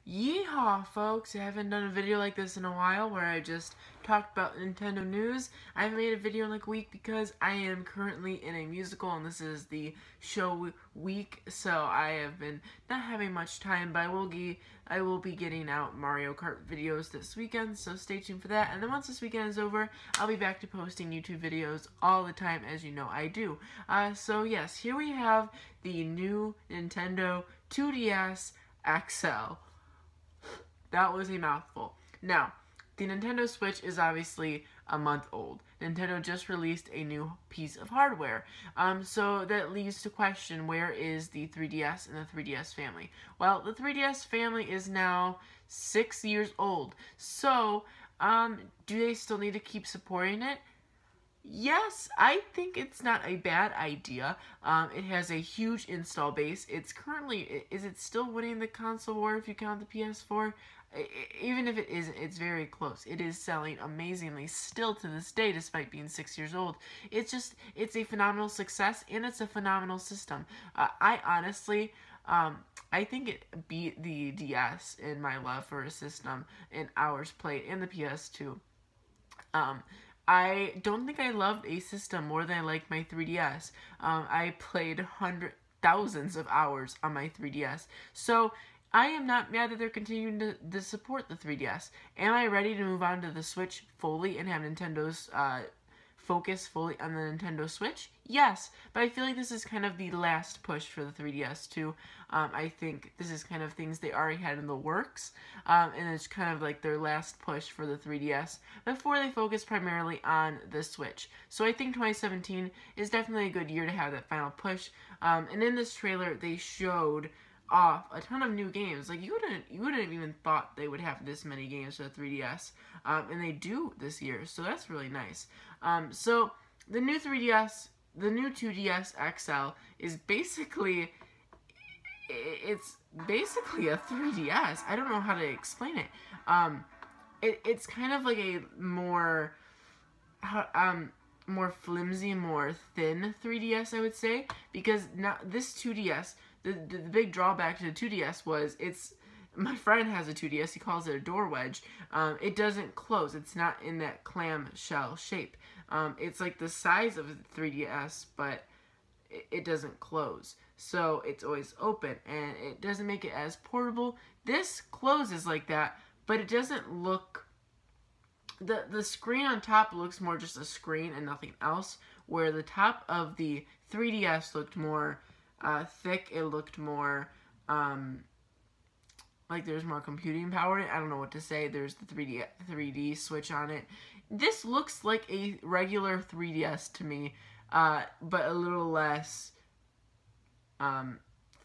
Yeehaw, folks! I haven't done a video like this in a while where I just talked about Nintendo news. I haven't made a video in like a week because I am currently in a musical and this is the show week, so I have been not having much time, but I will be getting out Mario Kart videos this weekend, so stay tuned for that. And then once this weekend is over, I'll be back to posting YouTube videos all the time, as you know I do. So yes, here we have the new Nintendo 2DS XL. That was a mouthful. Now, the Nintendo Switch is obviously a month old. Nintendo just released a new piece of hardware. So that leads to question, where is the 3DS and the 3DS family? Well, the 3DS family is now 6 years old. So, do they still need to keep supporting it? Yes, I think it's not a bad idea. It has a huge install base. It's currently, is it still winning the console war if you count the PS4? Even if it isn't, it's very close. It is selling amazingly still to this day, despite being 6 years old. It's a phenomenal success, and it's a phenomenal system. I honestly, I think it beat the DS in my love for a system in hours played, and the PS2. I don't think I loved a system more than I liked my 3DS. I played thousands of hours on my 3DS. So, I am not mad that they're continuing to support the 3DS. Am I ready to move on to the Switch fully and have Nintendo's focus fully on the Nintendo Switch? Yes, but I feel like this is kind of the last push for the 3DS too. I think this is kind of things they already had in the works, and it's kind of like their last push for the 3DS before they focus primarily on the Switch. So I think 2017 is definitely a good year to have that final push. And in this trailer, they showed off a ton of new games. Like you wouldn't have even thought they would have this many games for the 3DS, and they do this year. So that's really nice. So the new 3DS, the new 2DS XL is basically, it's basically a 3DS. I don't know how to explain it. It's kind of like a more, more flimsy, more thin 3DS, I would say, because now this 2DS, the big drawback to the 2DS was my friend has a 2DS, he calls it a door wedge. It doesn't close. It's not in that clamshell shape. It's like the size of the 3DS, but it doesn't close. So it's always open, and it doesn't make it as portable. This closes like that, but it doesn't look... The screen on top looks more just a screen and nothing else, where the top of the 3DS looked more thick. It looked more... like there's more computing power in it. I don't know what to say. There's the 3D switch on it. This looks like a regular 3DS to me, but a little less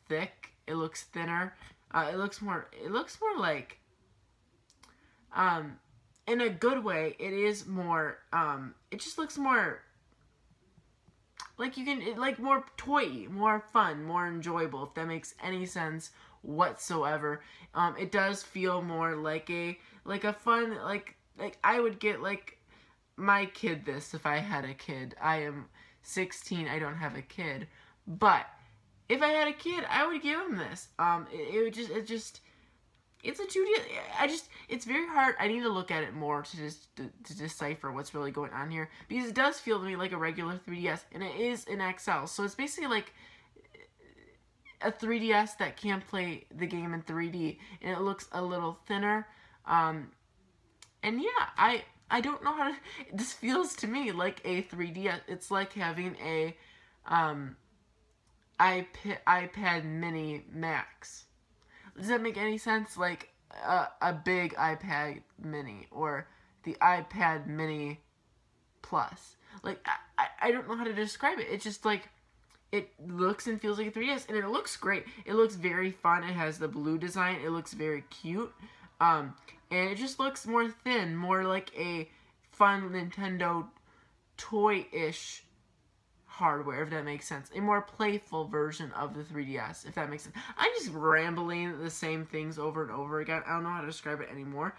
thick. It looks thinner. It looks more like, in a good way, it is more, it just looks more, like like more toy-y, more fun, more enjoyable, if that makes any sense whatsoever. It does feel more like a fun, like I would get, like, my kid this if I had a kid. I am 16, I don't have a kid, but if I had a kid, I would give him this. It's a 2D. It's very hard. I need to look at it more to decipher what's really going on here, because it does feel to me like a regular 3DS, and it is an XL. So it's basically like a 3DS that can play the game in 3D, and it looks a little thinner. And yeah, I don't know how to. This feels to me like a 3DS. It's like having a iPad Mini Max. Does that make any sense? Like a big iPad Mini or the iPad Mini Plus. Like, I don't know how to describe it. It's just like, it looks and feels like a 3DS, and it looks great. It looks very fun. It has the blue design. It looks very cute. And it just looks more thin, more like a fun Nintendo toy-ish hardware, if that makes sense. A more playful version of the 3DS, if that makes sense. I'm just rambling the same things over and over again. I don't know how to describe it anymore.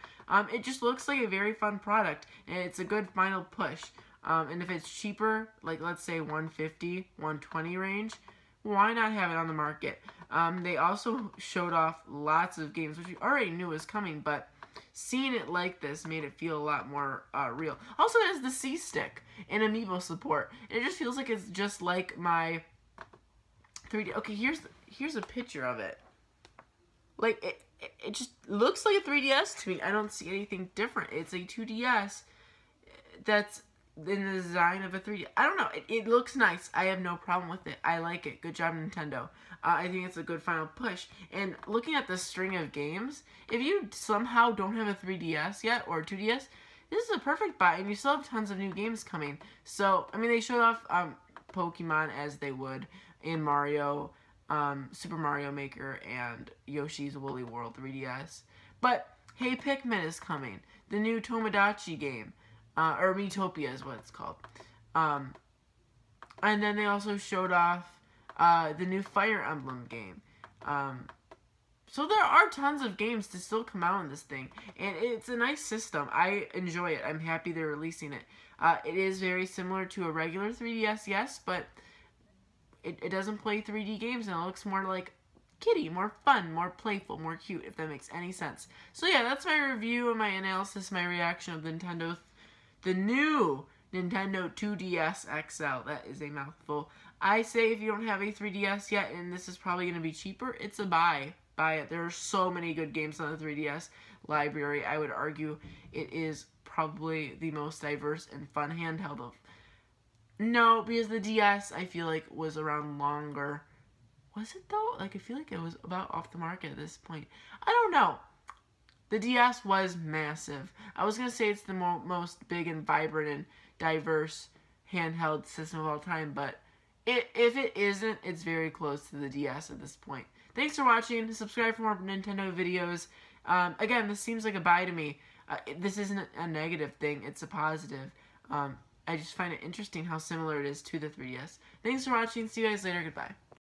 It just looks like a very fun product, and it's a good final push. And if it's cheaper, like let's say 150, 120 range, why not have it on the market? They also showed off lots of games, which we already knew was coming, but seeing it like this made it feel a lot more real. Also, it has the C-Stick and amiibo support. It just feels like it's just like my 3D. Okay, here's a picture of it. Like, it just looks like a 3DS to me. I don't see anything different. It's a 2DS that's in the design of a 3D. I don't know. It looks nice. I have no problem with it. I like it. Good job, Nintendo. I think it's a good final push. And looking at the string of games, if you somehow don't have a 3DS yet or a 2DS, this is a perfect buy, and you still have tons of new games coming. So, I mean, they showed off Pokemon as they would in Mario, Super Mario Maker, and Yoshi's Woolly World 3DS. But, hey, Pikmin is coming. The new Tomodachi game. Or Miitopia is what it's called. And then they also showed off the new Fire Emblem game. So there are tons of games to still come out in this thing. And it's a nice system. I enjoy it. I'm happy they're releasing it. It is very similar to a regular 3DS, yes, but it doesn't play 3D games, and it looks more like kitty, more fun, more playful, more cute, if that makes any sense. So yeah, that's my review and my analysis, my reaction of the new Nintendo 2DS XL. That is a mouthful. I say if you don't have a 3DS yet, and this is probably going to be cheaper, it's a buy. Buy it. There are so many good games on the 3DS library. I would argue it is probably the most diverse and fun handheld of. No, because the DS, I feel like, was around longer. Was it, though? Like, I feel like it was about off the market at this point. I don't know. The DS was massive. I was going to say it's the most big and vibrant and diverse handheld system of all time, but if it isn't, it's very close to the DS at this point. Thanks for watching. Subscribe for more Nintendo videos. Again, this seems like a buy to me. This isn't a negative thing. It's a positive. I just find it interesting how similar it is to the 3DS. Thanks for watching. See you guys later. Goodbye.